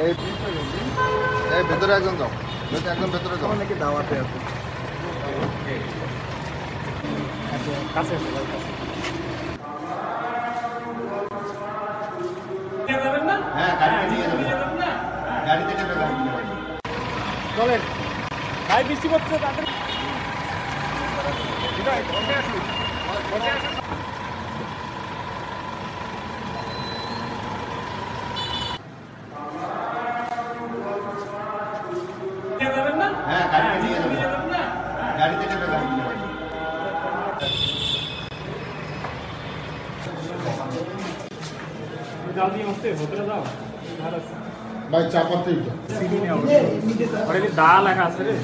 এই ভেতরে একজন যাও, একদম ভেতরে যাও। নাকি দাওয়াতে আছে কাছে হ্যাঁ, গাড়ি নিয়ে যাবেন, গাড়িতে চেপে গাড়ি নিয়ে যাবেন। চলেন ভাই, বৃষ্টি পড়ছে তাদের হ্যাঁ, গাড়ি নিয়ে যাবেন, গাড়িতে চেপে গাড়ি নিয়ে যাবেন। জাল দিয়ে আসতে হোটেলে যাও ভাই চাপাতে দা লেখা আছে রে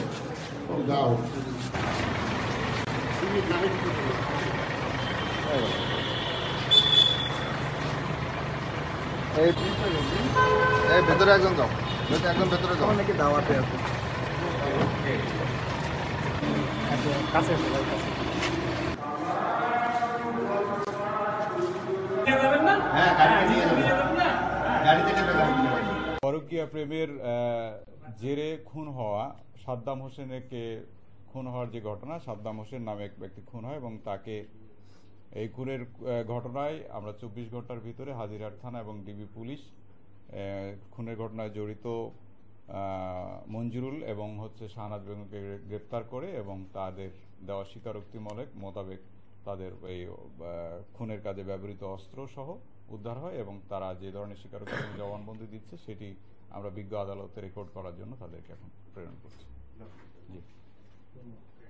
যাও। এই ভেতরে একজন যাও, একদম ভেতরে যাও। নাকি দাওয়াতে আছে কাছে হ্যাঁ, গাড়ি নিয়ে যাবেন, গাড়িতে চেপে গাড়ি নিয়ে যাবেন। পরকীয়া প্রেমের জেরে খুন হওয়া সাদ্দাম হোসেনকে খুন হওয়ার যে ঘটনা, সাদ্দাম হোসেন নামে এক ব্যক্তি খুন হয় এবং তাকে এই খুনের ঘটনায় আমরা 24 ঘন্টার ভিতরে হাজিরহাট থানা এবং ডিবি পুলিশ খুনের ঘটনায় জড়িত মঞ্জুরুল এবং শাহনাজ বেগমকে গ্রেপ্তার করে এবং তাদের দেওয়া স্বীকারোক্তি মোতাবেক তাদের এই খুনের কাজে ব্যবহৃত অস্ত্র সহ উদ্ধার হয় এবং তারা যে ধরনের স্বীকারোক্তি জবানবন্দি দিচ্ছে সেটি আমরা বিজ্ঞ আদালতে রেকর্ড করার জন্য তাদেরকে এখন প্রেরণ করছি। জি।